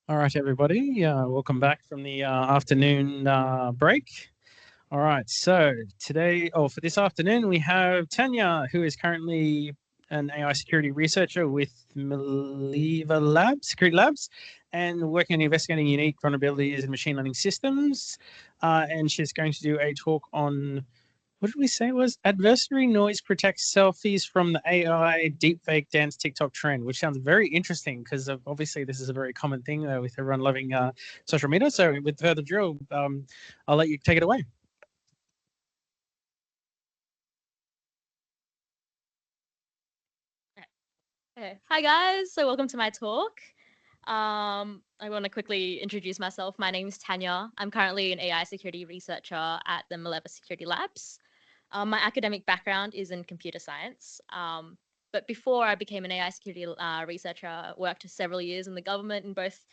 All right, everybody. Welcome back from the afternoon break. All right, so for this afternoon, we have Tania, who is currently an AI security researcher with Maleva Labs, Security Labs, and working on investigating unique vulnerabilities in machine learning systems. And she's going to do a talk on, what did we say it was? Adversary noise protects selfies from the AI deepfake dance TikTok trend, which sounds very interesting because obviously this is a very common thing with everyone loving social media. So with further ado, I'll let you take it away. Okay. Hi guys, so welcome to my talk. I want to quickly introduce myself. My name is Tania. I'm currently an AI security researcher at the Maleva Security Labs. My academic background is in computer science. But before I became an AI security researcher, I worked several years in the government in both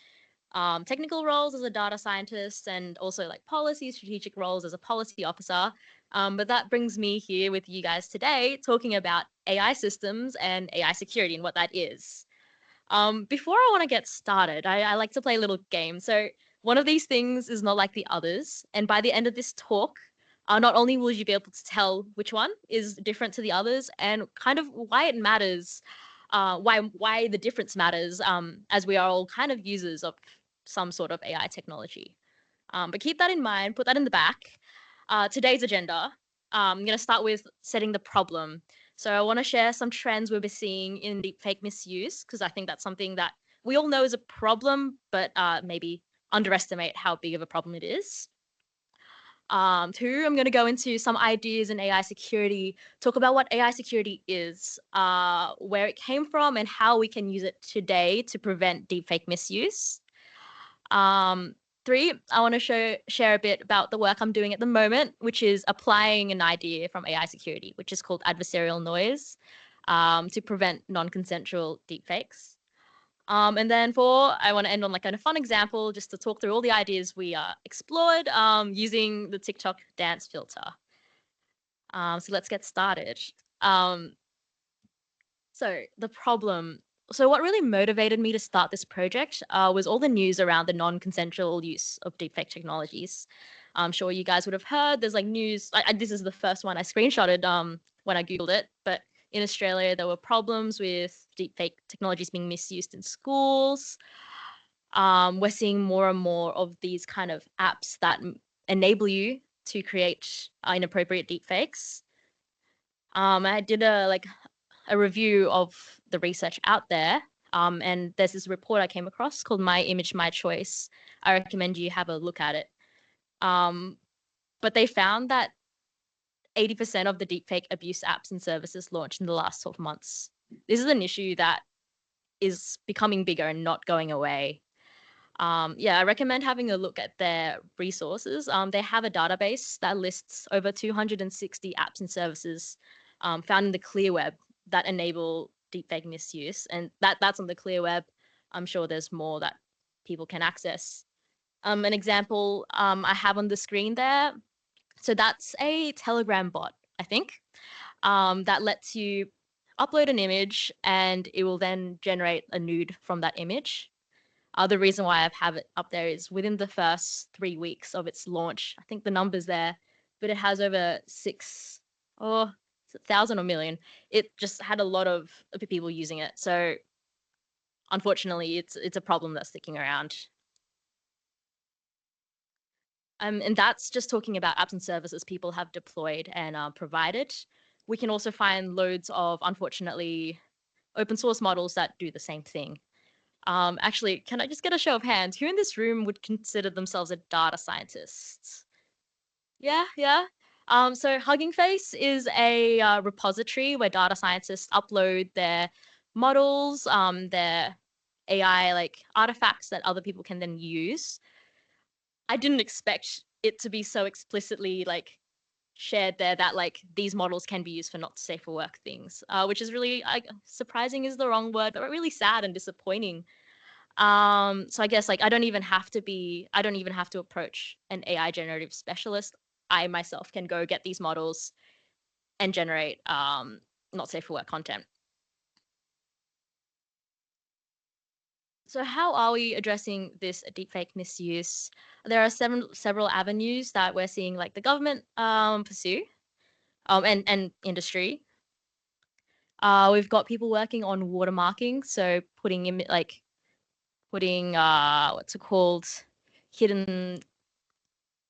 technical roles as a data scientist and also like policy strategic roles as a policy officer. But that brings me here with you guys today talking about AI systems and AI security and what that is. Before I want to get started, I like to play a little game. So one of these things is not like the others. And by the end of this talk, not only will you be able to tell which one is different to the others and kind of why it matters, why the difference matters, as we are all kind of users of some sort of AI technology. But keep that in mind, put that in the back. Today's agenda, I'm going to start with setting the problem. So I want to share some trends we've been seeing in deepfake misuse, because I think that's something that we all know is a problem, but maybe underestimate how big of a problem it is. Two, I'm going to go into some ideas in AI security, talk about what AI security is, where it came from, and how we can use it today to prevent deepfake misuse. Three, I want to share a bit about the work I'm doing at the moment, which is applying an idea from AI security, which is called adversarial noise, to prevent non-consensual deepfakes. And then four, I want to end on like a fun example just to talk through all the ideas we explored using the TikTok dance filter. So let's get started. So the problem. So what really motivated me to start this project was all the news around the non-consensual use of deepfake technologies. I'm sure you guys would have heard. There's like news. This is the first one I screenshotted when I googled it. But in Australia, there were problems with deepfake technologies being misused in schools. We're seeing more and more of these kind of apps that enable you to create inappropriate deepfakes. I did a review of the research out there. And there's this report I came across called My Image, My Choice. I recommend you have a look at it. But they found that 80% of the deepfake abuse apps and services launched in the last 12 months. This is an issue that is becoming bigger and not going away. I recommend having a look at their resources. They have a database that lists over 260 apps and services found in the clear web that enable deepfake misuse, and that's on the clear web. I'm sure there's more that people can access. An example I have on the screen there. So that's a Telegram bot, I think, that lets you upload an image and it will then generate a nude from that image. The reason why I have it up there is within the first 3 weeks of its launch, I think the number's there, but it has over 1,000 or million. It just had a lot of people using it. So unfortunately, it's a problem that's sticking around. And that's just talking about apps and services people have deployed and provided. We can also find loads of, unfortunately, open source models that do the same thing. Actually, can I just get a show of hands? Who in this room would consider themselves a data scientist? Yeah, yeah. So Hugging Face is a repository where data scientists upload their models, their AI like artifacts that other people can then use. I didn't expect it to be so explicitly like shared there that like these models can be used for not safe for work things, which is really surprising is the wrong word, but really sad and disappointing. So I guess like I don't even have to approach an AI generative specialist. I myself can go get these models and generate not safe for work content. So how are we addressing this deepfake misuse? There are several avenues that we're seeing like the government pursue and industry. We've got people working on watermarking, so putting what's it called, hidden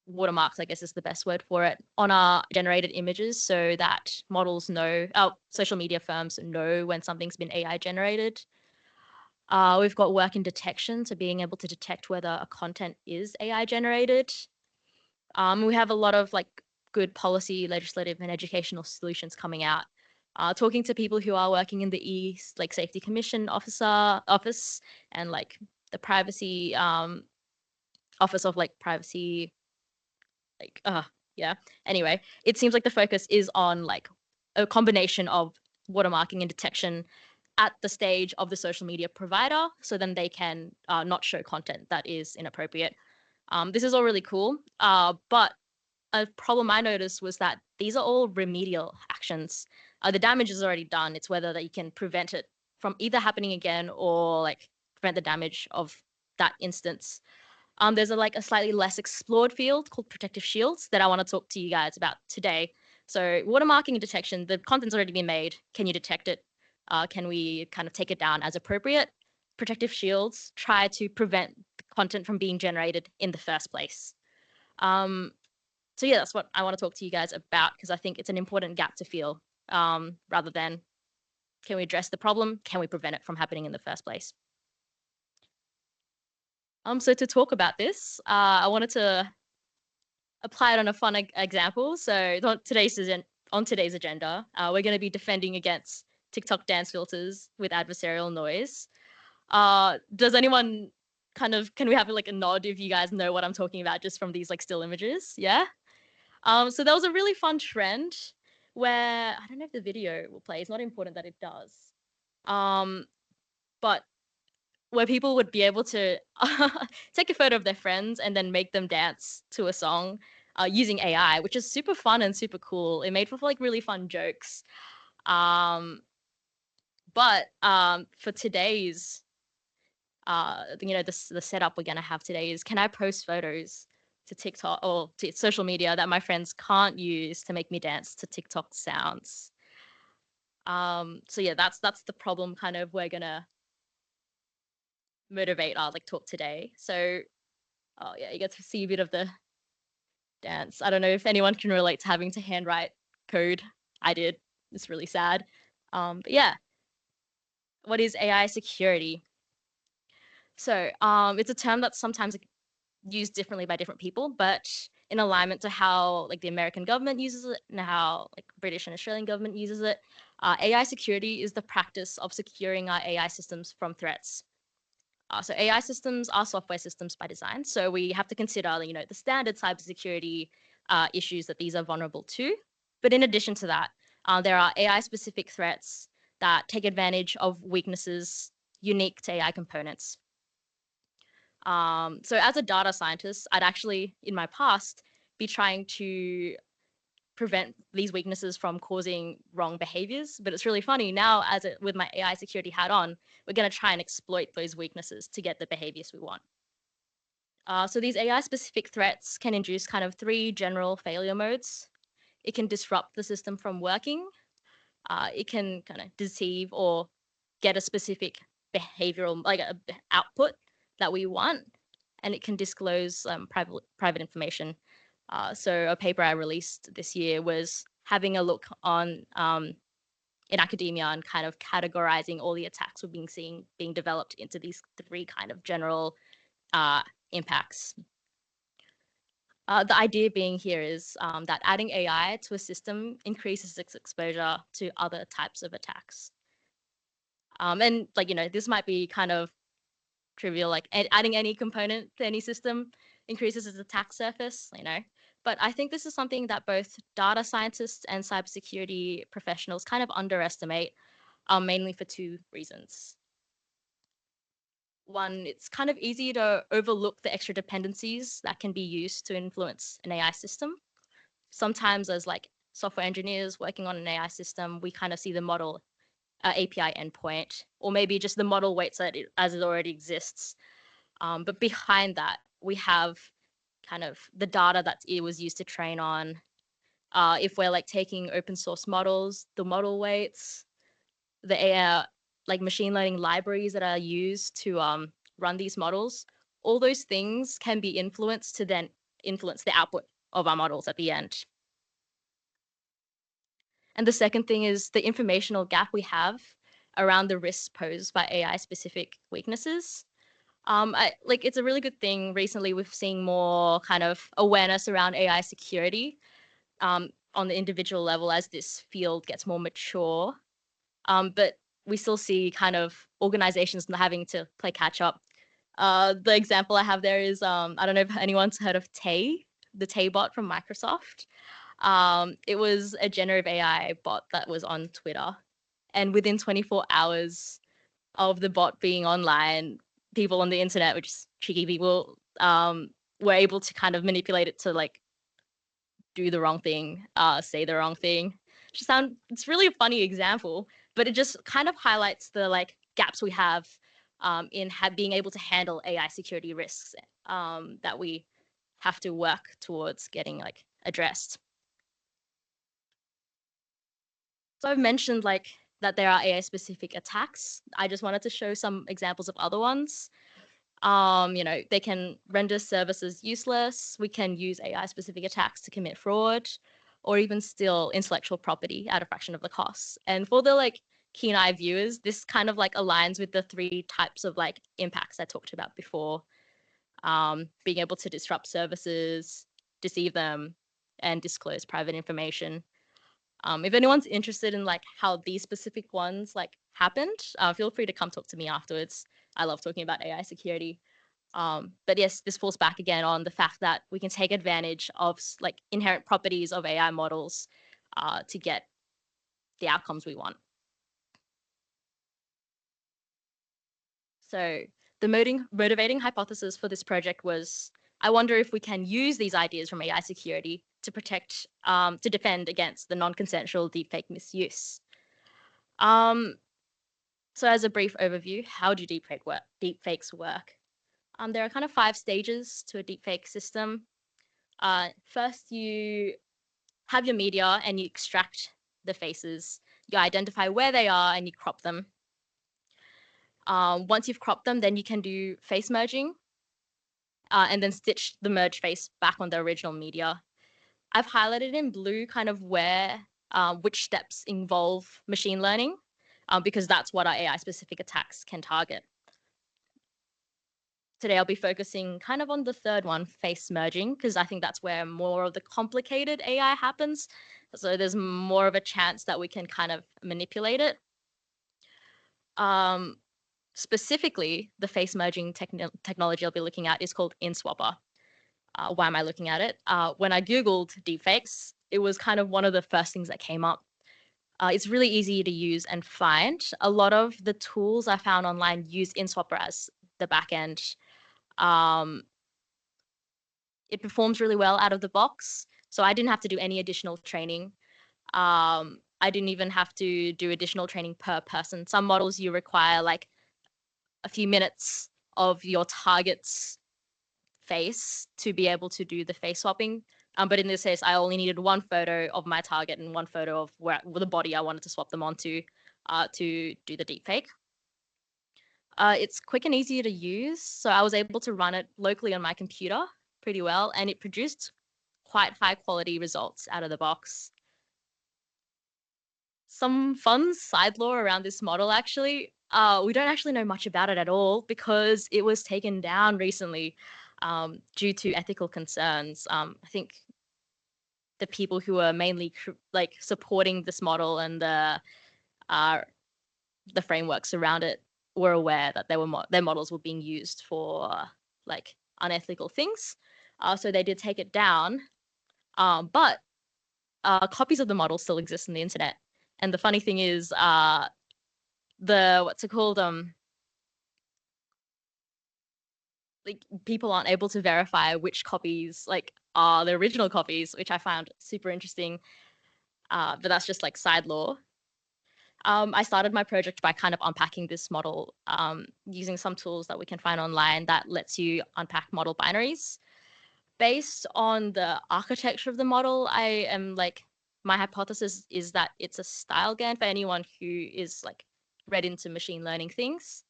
watermarks, I guess is the best word for it, on our generated images so that models know, social media firms know when something's been AI generated. We've got work in detection, so being able to detect whether a content is AI generated. We have a lot of like good policy, legislative, and educational solutions coming out. Talking to people who are working in the like Safety Commission office and like the privacy office of like privacy, like yeah. Anyway, it seems like the focus is on like a combination of watermarking and detection at the stage of the social media provider, so then they can not show content that is inappropriate. This is all really cool, but a problem I noticed was that these are all remedial actions. The damage is already done. It's whether that you can prevent it from either happening again or like prevent the damage of that instance. There's a slightly less explored field called protective shields that I want to talk to you guys about today. So watermarking and detection, the content's already been made. Can you detect it? Can we kind of take it down as appropriate? Protective shields try to prevent the content from being generated in the first place. So yeah, that's what I want to talk to you guys about because I think it's an important gap to fill rather than can we address the problem? Can we prevent it from happening in the first place? So to talk about this, I wanted to apply it on a fun example. So on today's agenda, we're going to be defending against TikTok dance filters with adversarial noise. Does anyone can we have like a nod if you guys know what I'm talking about just from these like still images? Yeah. So there was a really fun trend where I don't know if the video will play. It's not important that it does. But where people would be able to take a photo of their friends and then make them dance to a song using AI, which is super fun and super cool. It made for like really fun jokes. But for today's, the setup we're gonna have today is, can I post photos to TikTok or to social media that my friends can't use to make me dance to TikTok sounds? So yeah, that's the problem kind of we're gonna motivate our like talk today. So oh yeah, you get to see a bit of the dance. I don't know if anyone can relate to having to handwrite code. I did. It's really sad. But yeah, what is AI security? So it's a term that's sometimes used differently by different people, but in alignment to how like the American government uses it and how like British and Australian government uses it. AI security is the practice of securing our AI systems from threats. So AI systems are software systems by design. So we have to consider, the standard cybersecurity issues that these are vulnerable to. But in addition to that, there are AI-specific threats that take advantage of weaknesses unique to AI components. So as a data scientist, I'd actually, in my past, be trying to prevent these weaknesses from causing wrong behaviors. But it's really funny now, with my AI security hat on, we're going to try and exploit those weaknesses to get the behaviors we want. So these AI-specific threats can induce kind of three general failure modes. It can disrupt the system from working. It can kind of deceive or get a specific behavioral, like a output that we want, and it can disclose private information. So a paper I released this year was having a look on in academia and kind of categorizing all the attacks we're being developed into these three kind of general impacts. The idea being here is that adding AI to a system increases its exposure to other types of attacks. And this might be kind of trivial, like adding any component to any system increases its attack surface, But I think this is something that both data scientists and cybersecurity professionals kind of underestimate, mainly for two reasons. One, it's kind of easy to overlook the extra dependencies that can be used to influence an AI system. Sometimes as like software engineers working on an AI system, we kind of see the model API endpoint, or maybe just the model weights as it already exists. But behind that, we have kind of the data that it was used to train on. If we're like taking open source models, the model weights, the AI, like machine learning libraries that are used to run these models, all those things can be influenced to then influence the output of our models at the end. And the second thing is the informational gap we have around the risks posed by AI specific weaknesses. It's a really good thing recently we've seen more kind of awareness around AI security on the individual level as this field gets more mature. But we still see kind of organizations having to play catch up. The example I have there is I don't know if anyone's heard of Tay, the Tay bot from Microsoft. It was a generative AI bot that was on Twitter. And within 24 hours of the bot being online, people on the internet, which is cheeky people, were able to kind of manipulate it to like do the wrong thing, say the wrong thing. It's really a funny example, but it just kind of highlights the like gaps we have in being able to handle AI security risks that we have to work towards getting like addressed. So I've mentioned like that there are AI specific attacks. I just wanted to show some examples of other ones. They can render services useless. We can use AI specific attacks to commit fraud or even steal intellectual property at a fraction of the cost. And for the like keen eye viewers, this kind of like aligns with the three types of like impacts I talked about before. Being able to disrupt services, deceive them, and disclose private information. If anyone's interested in like how these specific ones like happened, feel free to come talk to me afterwards. I love talking about AI security. But yes, this falls back again on the fact that we can take advantage of like inherent properties of AI models to get the outcomes we want. So the motivating hypothesis for this project was, I wonder if we can use these ideas from AI security to protect, to defend against the non-consensual deepfake misuse. So as a brief overview, how do deepfakes work? There are kind of 5 stages to a deepfake system. First, you have your media and you extract the faces. You identify where they are and you crop them. Once you've cropped them, then you can do face merging and then stitch the merged face back on the original media. I've highlighted in blue kind of which steps involve machine learning because that's what our AI-specific attacks can target. Today, I'll be focusing kind of on the third one, face merging, because I think that's where more of the complicated AI happens. So there's more of a chance that we can kind of manipulate it. Specifically, the face merging technology I'll be looking at is called InSwapper. Why am I looking at it? When I Googled deepfakes, it was kind of one of the first things that came up. It's really easy to use and find. A lot of the tools I found online use InSwapper as the backend. It performs really well out of the box. So I didn't have to do any additional training. I didn't even have to do additional training per person. Some models you require like a few minutes of your target's face to be able to do the face swapping. But in this case, I only needed one photo of my target and one photo of the body I wanted to swap them onto to do the deepfake. It's quick and easy to use. So I was able to run it locally on my computer pretty well, and it produced quite high quality results out of the box. Some fun side lore around this model, actually. We don't actually know much about it at all because it was taken down recently due to ethical concerns. I think the people who were mainly like supporting this model and the frameworks around it were aware that their models were being used for like unethical things. So they did take it down, but copies of the model still exist on the internet. And the funny thing is, what's it called? Like people aren't able to verify which copies like are the original copies, which I found super interesting. But that's just like side lore. I started my project by kind of unpacking this model using some tools that we can find online that lets you unpack model binaries. Based on the architecture of the model, I am like, my hypothesis is that it's a style GAN for anyone who is like read into machine learning things,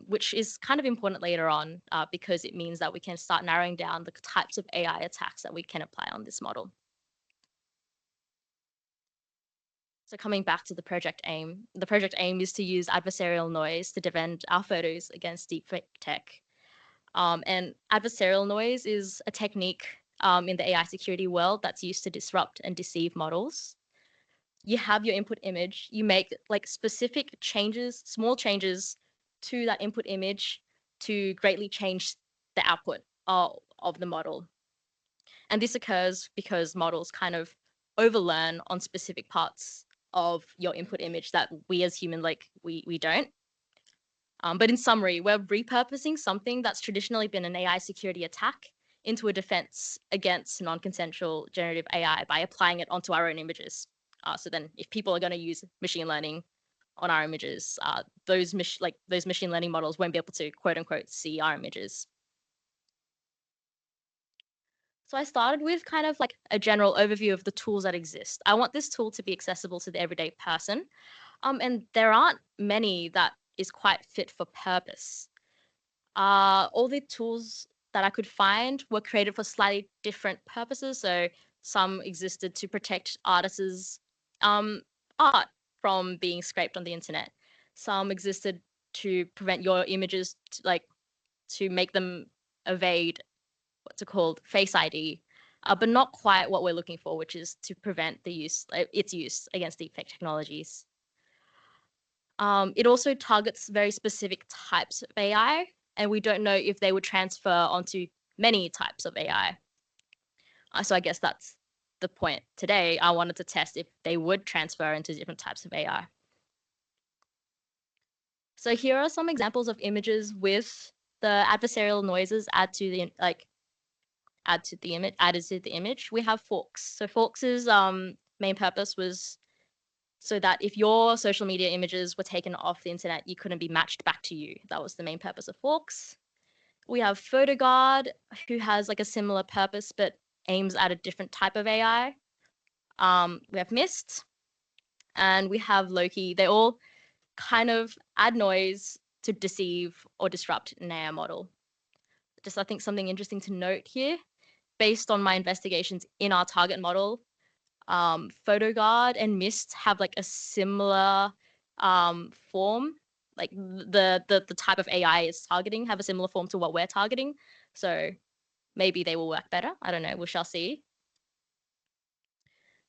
which is kind of important later on because it means that we can start narrowing down the types of AI attacks that we can apply on this model. So coming back to the project aim is to use adversarial noise to defend our photos against deepfake tech. And adversarial noise is a technique in the AI security world that's used to disrupt and deceive models. You have your input image, you make like specific changes, small changes to that input image to greatly change the output of the model. And this occurs because models kind of overlearn on specific parts of your input image that we as human, like we don't. But in summary, we're repurposing something that's traditionally been an AI security attack into a defense against non-consensual generative AI by applying it onto our own images. So then if people are going to use machine learning on our images, those machine learning models won't be able to quote unquote see our images. So I started with kind of like a general overview of the tools that exist. I want this tool to be accessible to the everyday person. And there aren't many that is quite fit for purpose. All the tools that I could find were created for slightly different purposes. So some existed to protect artists' art from being scraped on the internet. Some existed to prevent your images to make them evade what's it called, Face ID, but not quite what we're looking for, which is to prevent its use against deepfake technologies. It also targets very specific types of AI, and we don't know if they would transfer onto many types of AI. So I guess that's the point today. I wanted to test if they would transfer into different types of AI. So here are some examples of images with the adversarial noises added to the image. We have forks. So forks's main purpose was so that if your social media images were taken off the internet, you couldn't be matched back to you. That was the main purpose of forks. We have PhotoGuard, who has like a similar purpose but aims at a different type of AI. We have Mist, and we have Loki. They all kind of add noise to deceive or disrupt an AI model. Just I think something interesting to note here, based on my investigations in our target model, PhotoGuard and Mist have like a similar form. Like the type of AI is targeting have a similar form to what we're targeting. So maybe they will work better. I don't know. We shall see.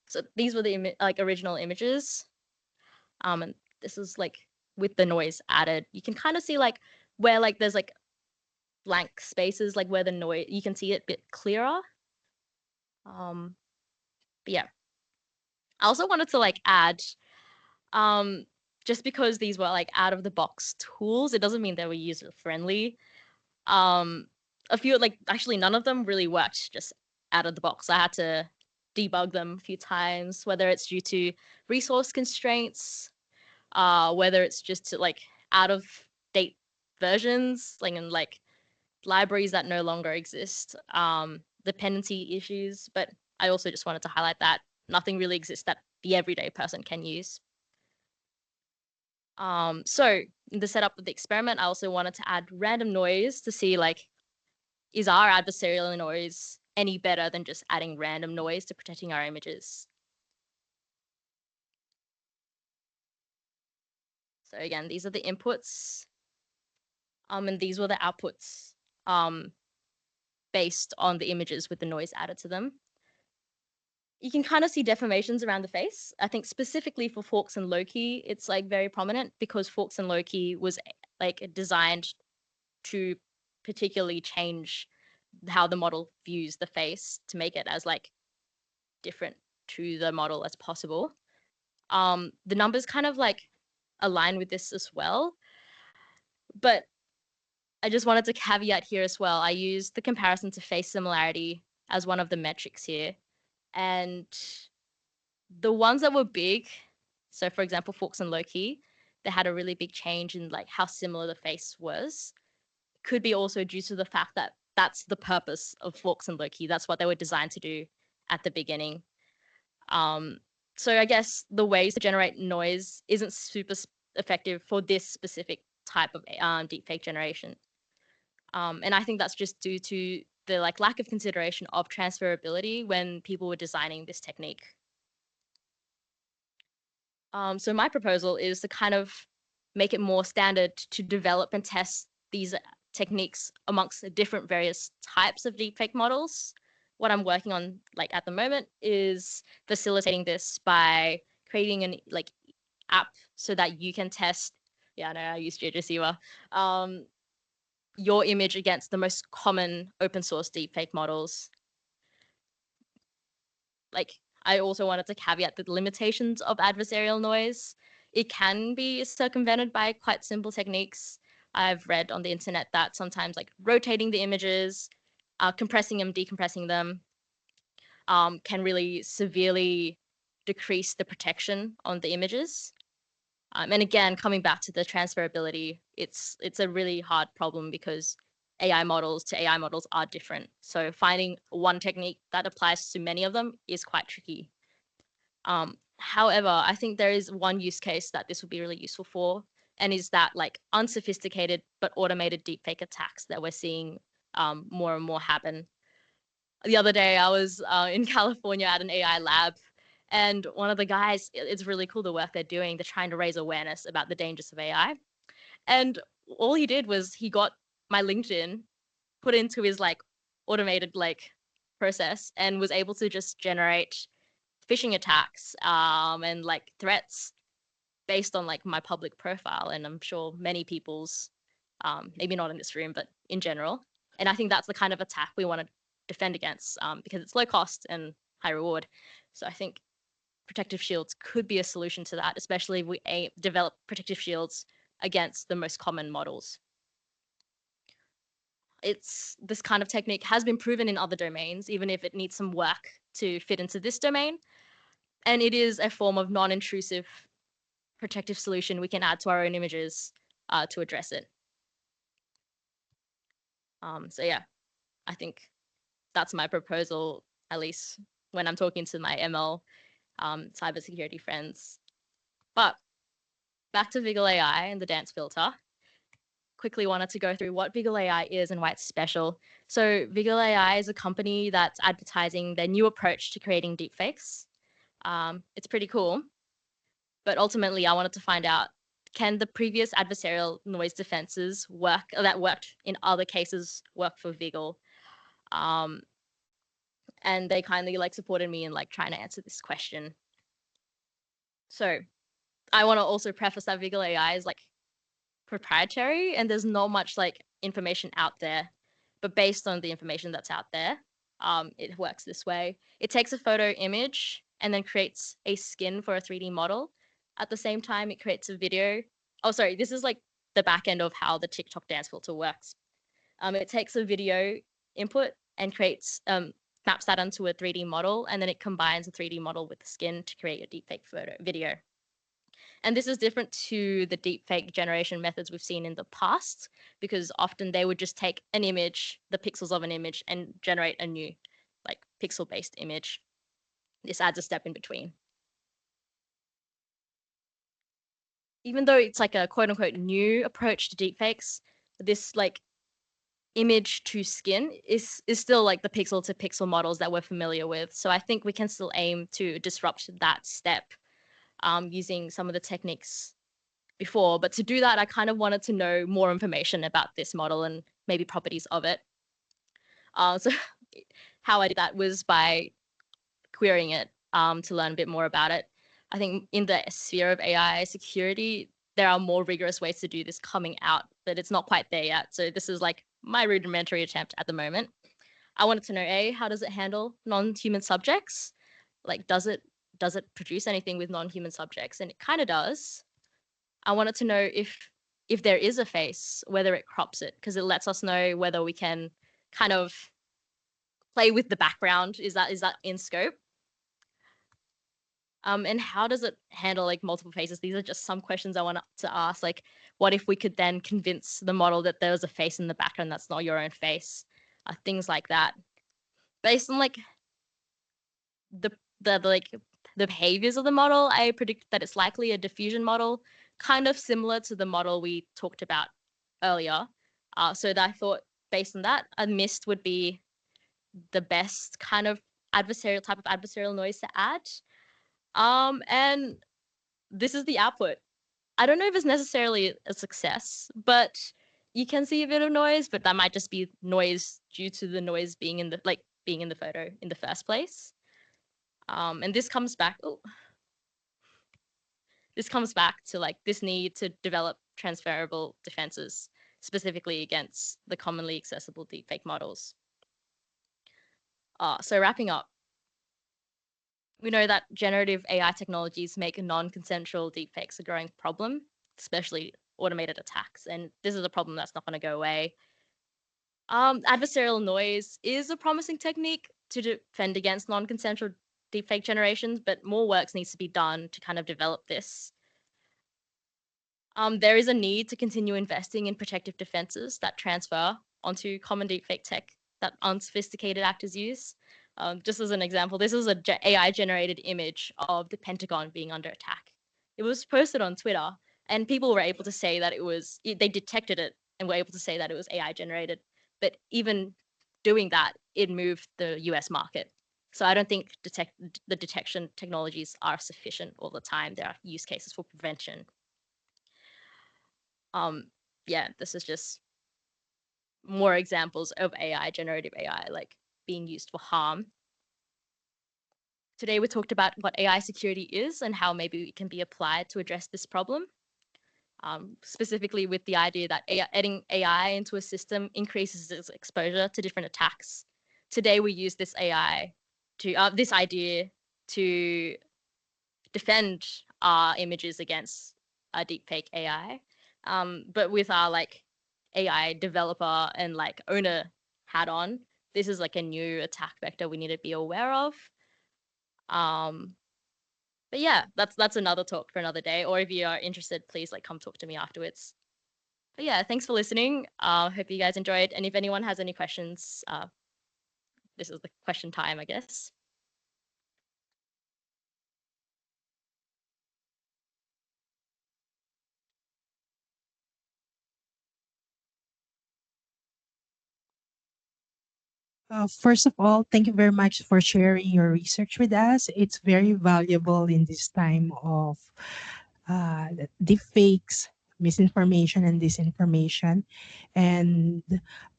So these were the original images. And this is like with the noise added. You can kind of see like where like there's like blank spaces, like where the noise, you can see it a bit clearer. But yeah. I also wanted to like add, just because these were like out of the box tools, it doesn't mean they were user friendly. A few, like actually none of them really worked just out of the box. I had to debug them a few times, whether it's due to resource constraints, whether it's just to, like out of date versions, like in like libraries that no longer exist, dependency issues. But I also just wanted to highlight that nothing really exists that the everyday person can use. So in the setup of the experiment, I also wanted to add random noise to see like, is our adversarial noise any better than just adding random noise to protecting our images? So again, these are the inputs, and these were the outputs, based on the images with the noise added to them. You can kind of see deformations around the face. I think specifically for Forks and Loki, it's like very prominent because Forks and Loki was like designed to particularly change how the model views the face to make it as like different to the model as possible. The numbers kind of like align with this as well, but I just wanted to caveat here as well. I used the comparison to face similarity as one of the metrics here, and the ones that were big So for example, Forks and Loki, they had a really big change in like how similar the face was. Could be also due to the fact that that's the purpose of Forks and Loki. That's what they were designed to do at the beginning. So I guess the ways to generate noise isn't super effective for this specific type of deepfake generation. And I think that's just due to the like lack of consideration of transferability when people were designing this technique. So my proposal is to kind of make it more standard to develop and test these techniques amongst the different various types of deepfake models. What I'm working on like at the moment is facilitating this by creating an like app so that you can test. Yeah, I know I use JJSewa. Your image against the most common open source deepfake models. Like I also wanted to caveat the limitations of adversarial noise. It can be circumvented by quite simple techniques. I've read on the internet that sometimes like rotating the images, compressing them, decompressing them, can really severely decrease the protection on the images. And again, coming back to the transferability, it's a really hard problem because AI models to AI models are different. So finding one technique that applies to many of them is quite tricky. However, I think there is one use case that this would be really useful for, and is that like unsophisticated but automated deepfake attacks that we're seeing more and more happen. The other day, I was in California at an AI lab, and one of the guys, it's really cool the work they're doing. They're trying to raise awareness about the dangers of AI. And all he did was he got my LinkedIn, put into his like automated like process, and was able to just generate phishing attacks and like threats based on like my public profile. And I'm sure many people's, maybe not in this room, but in general. And I think that's the kind of attack we want to defend against because it's low cost and high reward. So I think protective shields could be a solution to that, especially if we develop protective shields against the most common models. This kind of technique has been proven in other domains, even if it needs some work to fit into this domain. And it is a form of non-intrusive protective solution we can add to our own images to address it. So yeah, I think that's my proposal, at least when I'm talking to my ML cybersecurity friends. But back to Vigil AI and the dance filter. Quickly wanted to go through what Vigil AI is and why it's special. So Vigil AI is a company that's advertising their new approach to creating deepfakes. It's pretty cool. But ultimately, I wanted to find out, can the previous adversarial noise defenses work that worked in other cases work for Vigil? And they kindly like supported me in like trying to answer this question. So I want to also preface that Vigil AI is like proprietary and there's not much like information out there, but based on the information that's out there, it works this way. It takes a photo image and then creates a skin for a 3D model. At the same time, it creates a video. Oh, sorry, this is like the back end of how the TikTok dance filter works. It takes a video input and creates maps that onto a 3D model, and then it combines a 3D model with the skin to create a deepfake photo video. And this is different to the deepfake generation methods we've seen in the past, because often they would just take an image, the pixels of an image, and generate a new like pixel-based image. This adds a step in between. Even though it's like a quote unquote new approach to deepfakes, this like image to skin is still like the pixel to pixel models that we're familiar with. So I think we can still aim to disrupt that step using some of the techniques before. But to do that, I kind of wanted to know more information about this model and maybe properties of it. So how I did that was by querying it to learn a bit more about it. I think in the sphere of AI security, there are more rigorous ways to do this coming out, but it's not quite there yet. So this is like my rudimentary attempt at the moment. I wanted to know, A, how does it handle non-human subjects? Like, does it produce anything with non-human subjects? And it kind of does. I wanted to know if there is a face, whether it crops it, because it lets us know whether we can kind of play with the background. Is that in scope? And how does it handle like multiple faces? These are just some questions I want to ask. Like, what if we could then convince the model that there was a face in the background that's not your own face? Things like that. Based on like the like the behaviors of the model, I predict that it's likely a diffusion model, kind of similar to the model we talked about earlier. So that I thought based on that, a mist would be the best kind of adversarial type of adversarial noise to add. And this is the output. I don't know if it's necessarily a success, but you can see a bit of noise, but that might just be noise due to the noise being in the being in the photo in the first place. And this comes back. Oh, this comes back to like this need to develop transferable defenses, specifically against the commonly accessible deepfake models. So wrapping up, we know that generative AI technologies make non-consensual deepfakes a growing problem, especially automated attacks. And this is a problem that's not going to go away. Adversarial noise is a promising technique to defend against non-consensual deepfake generations, but more work needs to be done to kind of develop this. There is a need to continue investing in protective defenses that transfer onto common deepfake tech that unsophisticated actors use. Just as an example, this is a AI generated image of the Pentagon being under attack. It was posted on Twitter, and people were able to say that they detected it and were able to say that it was AI generated. But even doing that, it moved the US market. So I don't think the detection technologies are sufficient all the time. There are use cases for prevention. Yeah, this is just more examples of AI, generative AI, like being used for harm. Today we talked about what AI security is and how maybe it can be applied to address this problem. Specifically with the idea that adding AI into a system increases its exposure to different attacks. Today we use this AI to this idea to defend our images against a deepfake AI. But with our like AI developer and like owner hat on, this is like a new attack vector we need to be aware of. Um, but yeah, that's another talk for another day. Or if you are interested, please like come talk to me afterwards. But yeah, thanks for listening. Hope you guys enjoyed. And if anyone has any questions, this is the question time, I guess. First of all, thank you very much for sharing your research with us. It's very valuable in this time of deep fakes, misinformation, and disinformation. And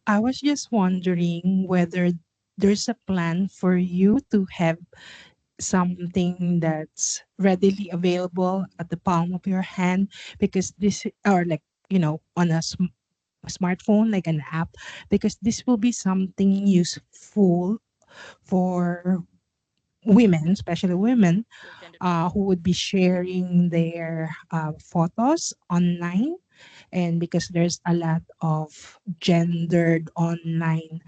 I was just wondering whether there's a plan for you to have something that's readily available at the palm of your hand, because this, or like, on a smartphone, like an app, because this will be something useful for women, especially women, who would be sharing their photos online. And because there's a lot of gendered online,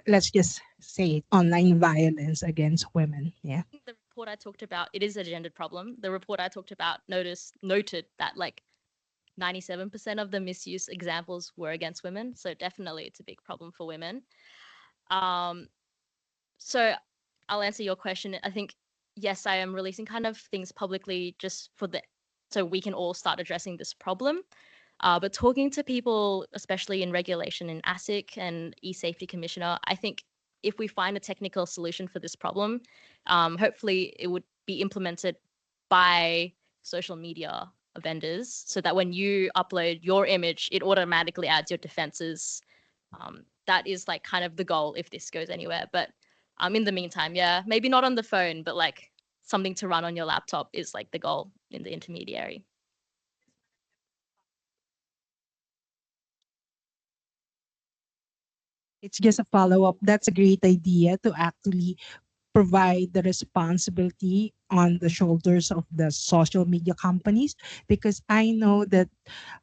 let's just say it, online violence against women. Yeah. The report I talked about, it is a gendered problem. The report I talked about noted that like 97% of the misuse examples were against women. So definitely it's a big problem for women. Um, so I'll answer your question. I think, yes, I am releasing kind of things publicly just so we can all start addressing this problem. But talking to people, especially in regulation in ASIC and e-safety commissioner, I think if we find a technical solution for this problem, hopefully it would be implemented by social media vendors so that when you upload your image, it automatically adds your defenses. That is like kind of the goal if this goes anywhere. But in the meantime, yeah, maybe not on the phone, but like something to run on your laptop is like the goal in the intermediary. It's just a follow up. That's a great idea to actually provide the responsibility on the shoulders of the social media companies, because I know that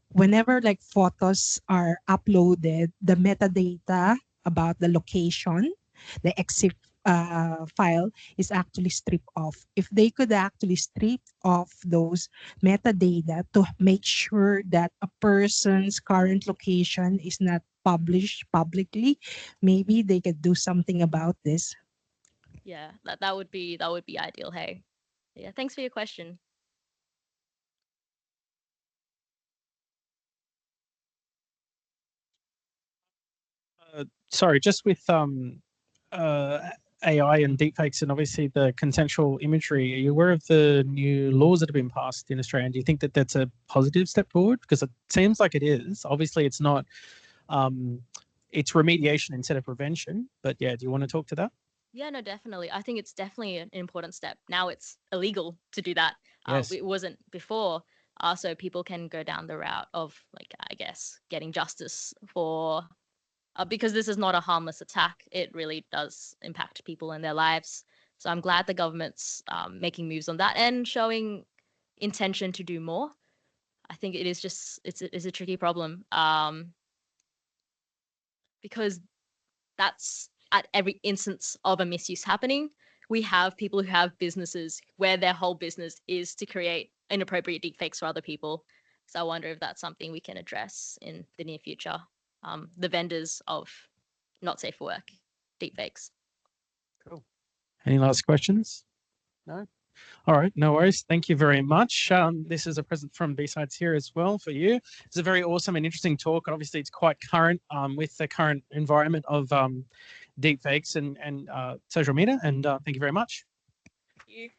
whenever like photos are uploaded, the metadata about the location, the exif file is actually stripped off. If they could actually strip off those metadata to make sure that a person's current location is not published publicly, maybe they could do something about this. Yeah, that would be ideal. Hey, yeah, thanks for your question. Sorry, just with AI and deepfakes and obviously the consensual imagery, are you aware of the new laws that have been passed in Australia? And do you think that that's a positive step forward? Because it seems like it is. Obviously, it's not. It's remediation instead of prevention. But yeah, do you want to talk to that? Yeah, no, definitely. I think it's definitely an important step. Now it's illegal to do that. Yes. It wasn't before. So people can go down the route of, like, I guess, getting justice for, because this is not a harmless attack. It really does impact people and their lives. So I'm glad the government's making moves on that and showing intention to do more. I think it is just it's a tricky problem, because that's at every instance of a misuse happening. We have people who have businesses where their whole business is to create inappropriate deepfakes for other people. So I wonder if that's something we can address in the near future. The vendors of not safe for work deepfakes. Cool. Any last questions? No? All right, no worries. Thank you very much. This is a present from B-Sides here as well for you. It's a very awesome and interesting talk. Obviously, it's quite current with the current environment of deepfakes and social media. And thank you very much. Thank you.